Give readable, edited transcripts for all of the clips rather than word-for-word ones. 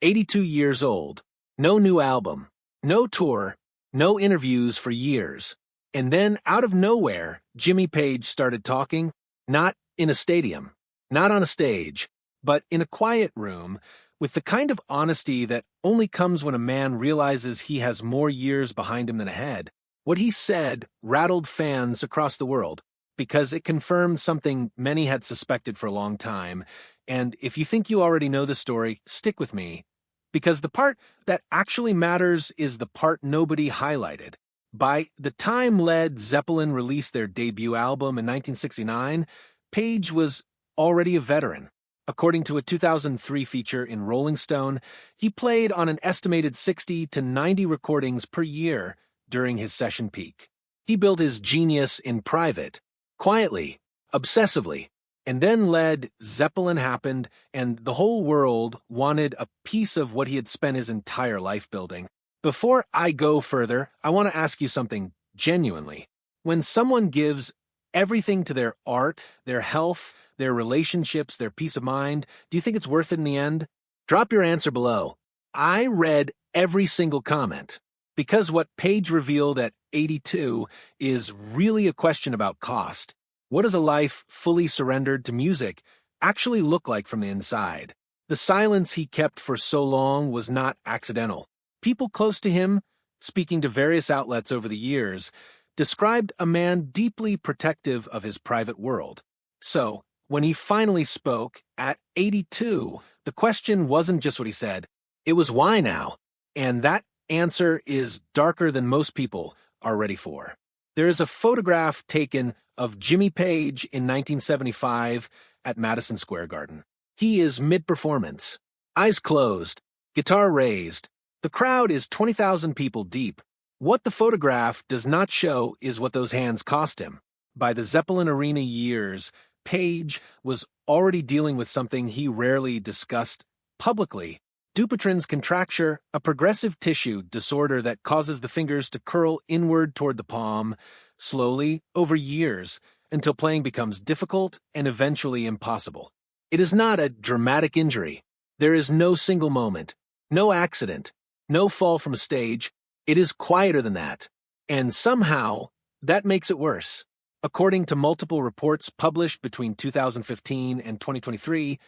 82 years old, no new album, no tour, no interviews for years. And then, out of nowhere, Jimmy Page started talking, not in a stadium, not on a stage, but in a quiet room, with the kind of honesty that only comes when a man realizes he has more years behind him than ahead. What he said rattled fans across the world, because it confirmed something many had suspected for a long time. And if you think you already know the story, stick with me, because the part that actually matters is the part nobody highlighted. By the time Led Zeppelin released their debut album in 1969, Page was already a veteran. According to a 2003 feature in Rolling Stone, he played on an estimated 60 to 90 recordings per year during his session peak. He built his genius in private, quietly, obsessively, and then Led Zeppelin happened, and the whole world wanted a piece of what he had spent his entire life building. Before I go further, I want to ask you something genuinely. When someone gives everything to their art, their health, their relationships, their peace of mind, do you think it's worth it in the end? Drop your answer below. I read every single comment, because what Page revealed at 82 is really a question about cost. What does a life fully surrendered to music actually look like from the inside? The silence he kept for so long was not accidental. People close to him, speaking to various outlets over the years, described a man deeply protective of his private world. So, when he finally spoke, at 82, the question wasn't just what he said, it was why now? And that answer is darker than most people are ready for. There is a photograph taken of Jimmy Page in 1975 at Madison Square Garden. He is mid-performance, eyes closed, guitar raised. The crowd is 20,000 people deep. What the photograph does not show is what those hands cost him. By the Zeppelin Arena years, Page was already dealing with something he rarely discussed publicly. Dupuytren's contracture, a progressive tissue disorder that causes the fingers to curl inward toward the palm, slowly, over years, until playing becomes difficult and eventually impossible. It is not a dramatic injury. There is no single moment, no accident, no fall from a stage. It is quieter than that. And somehow, that makes it worse. According to multiple reports published between 2015 and 2023,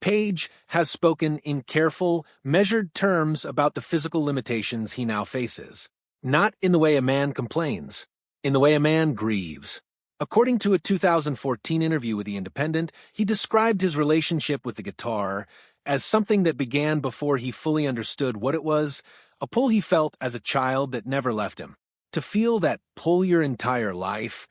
Page has spoken in careful, measured terms about the physical limitations he now faces. Not in the way a man complains, in the way a man grieves. According to a 2014 interview with The Independent, he described his relationship with the guitar as something that began before he fully understood what it was, a pull he felt as a child that never left him. To feel that pull your entire life,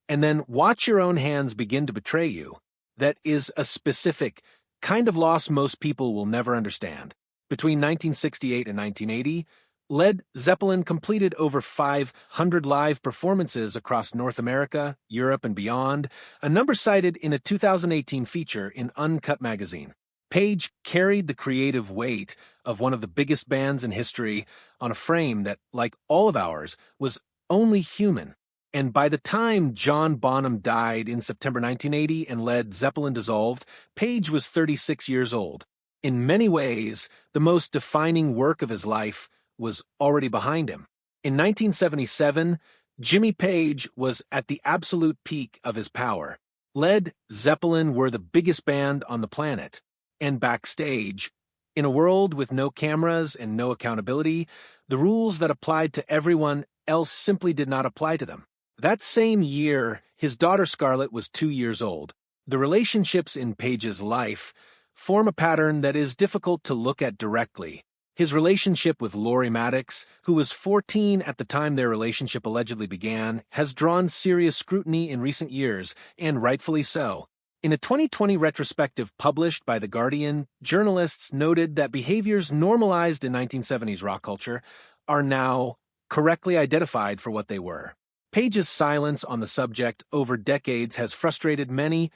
and then watch your own hands begin to betray you, that is a specific kind of loss most people will never understand. Between 1968 and 1980, Led Zeppelin completed over 500 live performances across North America, Europe, and beyond, a number cited in a 2018 feature in Uncut magazine. Page carried the creative weight of one of the biggest bands in history on a frame that, like all of ours, was only human. And by the time John Bonham died in September 1980 and Led Zeppelin dissolved, Page was 36 years old. In many ways, the most defining work of his life was already behind him. In 1977, Jimmy Page was at the absolute peak of his power. Led Zeppelin were the biggest band on the planet. And backstage, in a world with no cameras and no accountability, the rules that applied to everyone else simply did not apply to them. That same year, his daughter Scarlett was 2 years old. The relationships in Page's life form a pattern that is difficult to look at directly. His relationship with Lori Maddox, who was 14 at the time their relationship allegedly began, has drawn serious scrutiny in recent years, and rightfully so. In a 2020 retrospective published by The Guardian, journalists noted that behaviors normalized in 1970s rock culture are now correctly identified for what they were. Page's silence on the subject over decades has frustrated many,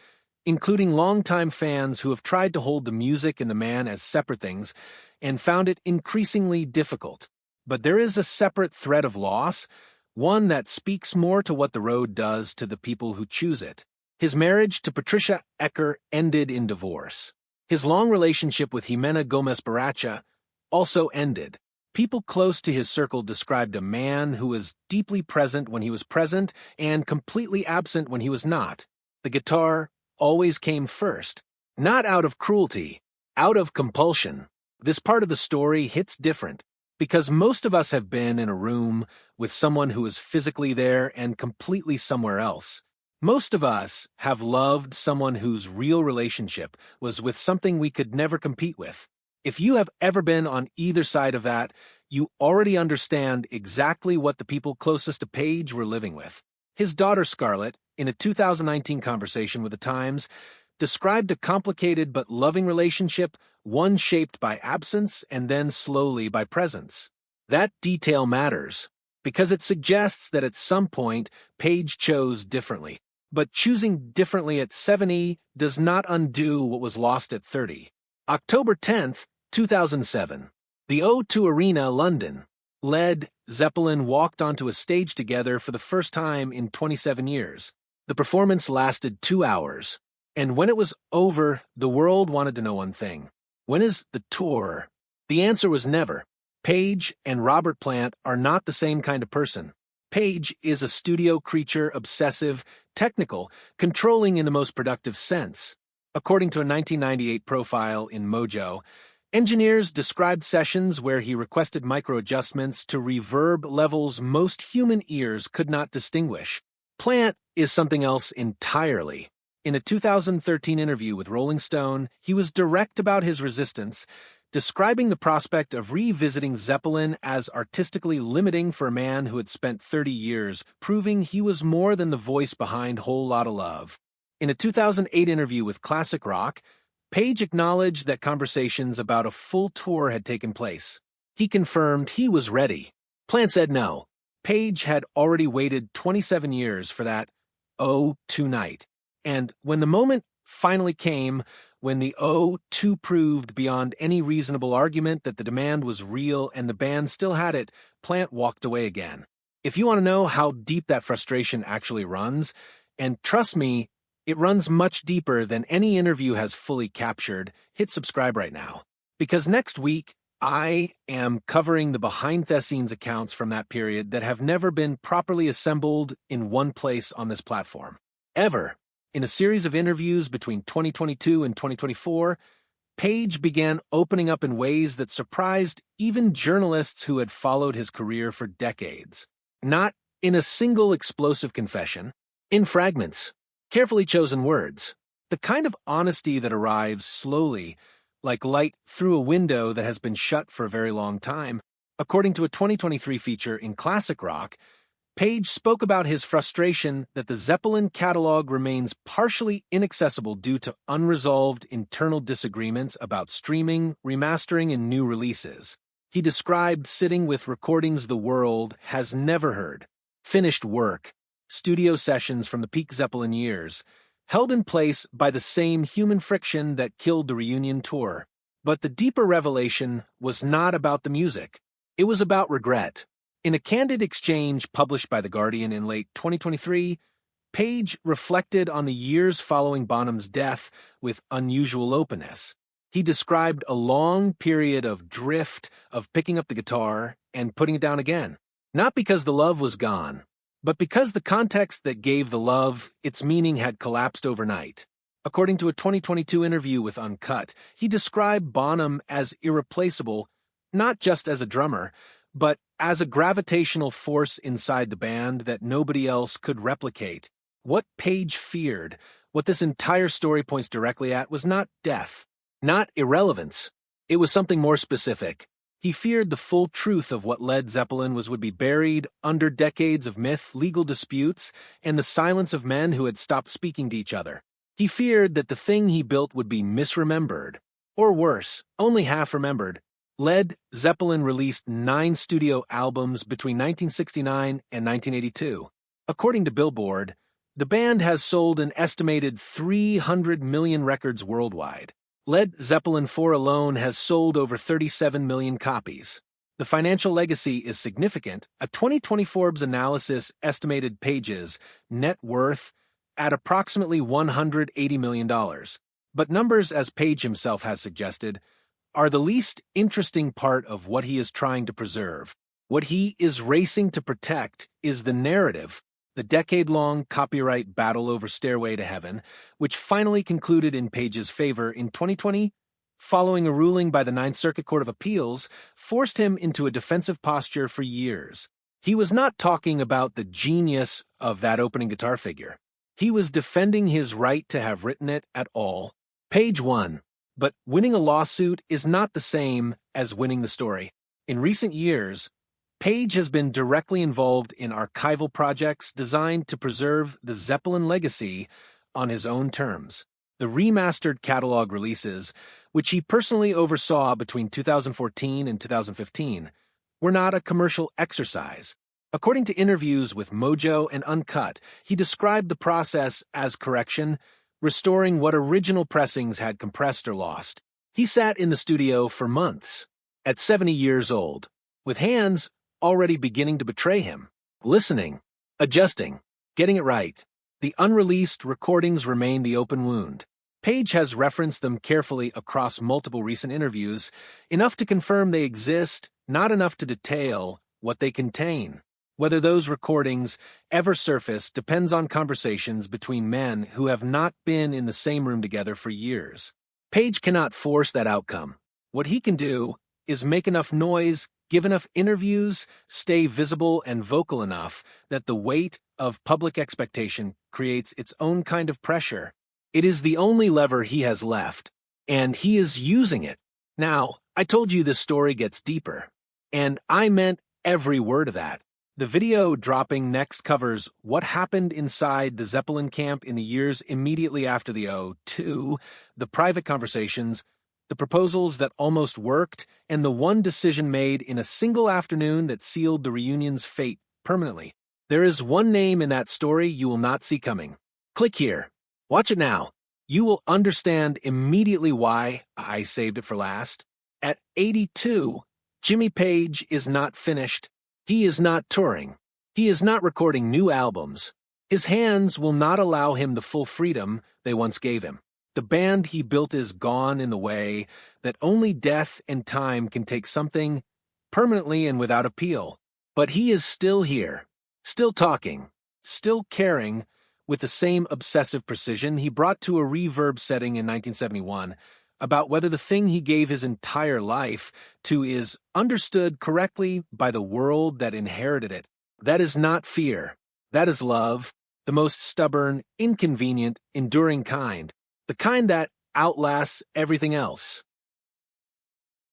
including longtime fans who have tried to hold the music and the man as separate things and found it increasingly difficult. But there is a separate thread of loss, one that speaks more to what the road does to the people who choose it. His marriage to Patricia Ecker ended in divorce. His long relationship with Jimena Gomez Baracha also ended. People close to his circle described a man who was deeply present when he was present and completely absent when he was not. The guitar always came first, not out of cruelty, out of compulsion. This part of the story hits different, because most of us have been in a room with someone who is physically there and completely somewhere else. Most of us have loved someone whose real relationship was with something we could never compete with. If you have ever been on either side of that, you already understand exactly what the people closest to Page were living with. His daughter Scarlett, in a 2019 conversation with The Times, described a complicated but loving relationship, one shaped by absence and then slowly by presence. That detail matters, because it suggests that at some point Page chose differently. But choosing differently at 70 does not undo what was lost at 30. October 10th, 2007. The O2 Arena, London. Led Zeppelin walked onto a stage together for the first time in 27 years. The performance lasted 2 hours. And when it was over, the world wanted to know one thing. When is the tour? The answer was never. Page and Robert Plant are not the same kind of person. Page is a studio creature, obsessive, technical, controlling in the most productive sense. According to a 1998 profile in Mojo, engineers described sessions where he requested micro-adjustments to reverb levels most human ears could not distinguish. Plant is something else entirely. In a 2013 interview with Rolling Stone, he was direct about his resistance, describing the prospect of revisiting Zeppelin as artistically limiting for a man who had spent 30 years proving he was more than the voice behind Whole Lotta Love. In a 2008 interview with Classic Rock, Page acknowledged that conversations about a full tour had taken place. He confirmed he was ready. Plant said no. Page had already waited 27 years for that O2 night. And when the moment finally came, when the O2 proved beyond any reasonable argument that the demand was real and the band still had it, Plant walked away again. If you want to know how deep that frustration actually runs, and trust me, it runs much deeper than any interview has fully captured, hit subscribe right now. Because next week, I am covering the behind-the-scenes accounts from that period that have never been properly assembled in one place on this platform. Ever. In a series of interviews between 2022 and 2024, Page began opening up in ways that surprised even journalists who had followed his career for decades. Not in a single explosive confession, in fragments, carefully chosen words, the kind of honesty that arrives slowly, like light through a window that has been shut for a very long time. According to a 2023 feature in Classic Rock, Page spoke about his frustration that the Zeppelin catalog remains partially inaccessible due to unresolved internal disagreements about streaming, remastering, and new releases. He described sitting with recordings the world has never heard, finished work, studio sessions from the peak Zeppelin years, held in place by the same human friction that killed the reunion tour. But the deeper revelation was not about the music. It was about regret. In a candid exchange published by The Guardian in late 2023, Page reflected on the years following Bonham's death with unusual openness. He described a long period of drift, of picking up the guitar and putting it down again. Not because the love was gone, but because the context that gave the love its meaning had collapsed overnight. According to a 2022 interview with Uncut, he described Bonham as irreplaceable, not just as a drummer, but as a gravitational force inside the band that nobody else could replicate. What Page feared, what this entire story points directly at, was not death, not irrelevance. It was something more specific. He feared the full truth of what Led Zeppelin would be buried under decades of myth, legal disputes, and the silence of men who had stopped speaking to each other. He feared that the thing he built would be misremembered, or worse, only half remembered. Led Zeppelin released 9 studio albums between 1969 and 1982. According to Billboard, the band has sold an estimated 300 million records worldwide. Led Zeppelin 4 alone has sold over 37 million copies. The financial legacy is significant. A 2020 Forbes analysis estimated Page's net worth at approximately $180 million. But numbers, as Page himself has suggested, are the least interesting part of what he is trying to preserve. What he is racing to protect is the narrative, the decade-long copyright battle over Stairway to Heaven, which finally concluded in Page's favor in 2020, following a ruling by the Ninth Circuit Court of Appeals, forced him into a defensive posture for years. He was not talking about the genius of that opening guitar figure. He was defending his right to have written it at all. Page won, but winning a lawsuit is not the same as winning the story. In recent years, Page has been directly involved in archival projects designed to preserve the Zeppelin legacy on his own terms. The remastered catalog releases, which he personally oversaw between 2014 and 2015, were not a commercial exercise. According to interviews with Mojo and Uncut, he described the process as correction, restoring what original pressings had compressed or lost. He sat in the studio for months, at 70 years old, with hands already beginning to betray him, listening, adjusting, getting it right. The unreleased recordings remain the open wound. Page has referenced them carefully across multiple recent interviews, enough to confirm they exist, not enough to detail what they contain. Whether those recordings ever surface depends on conversations between men who have not been in the same room together for years. Page cannot force that outcome. What he can do is make enough noise, give enough interviews, stay visible and vocal enough that the weight of public expectation creates its own kind of pressure. It is the only lever he has left, and he is using it. Now, I told you this story gets deeper, and I meant every word of that. The video dropping next covers what happened inside the Zeppelin camp in the years immediately after the O2, the private conversations, the proposals that almost worked, and the one decision made in a single afternoon that sealed the reunion's fate permanently. There is one name in that story you will not see coming. Click here. Watch it now. You will understand immediately why I saved it for last. At 82, Jimmy Page is not finished. He is not touring. He is not recording new albums. His hands will not allow him the full freedom they once gave him. The band he built is gone in the way that only death and time can take something permanently and without appeal. But he is still here, still talking, still caring with the same obsessive precision he brought to a reverb setting in 1971 about whether the thing he gave his entire life to is understood correctly by the world that inherited it. That is not fear. That is love, the most stubborn, inconvenient, enduring kind. The kind that outlasts everything else.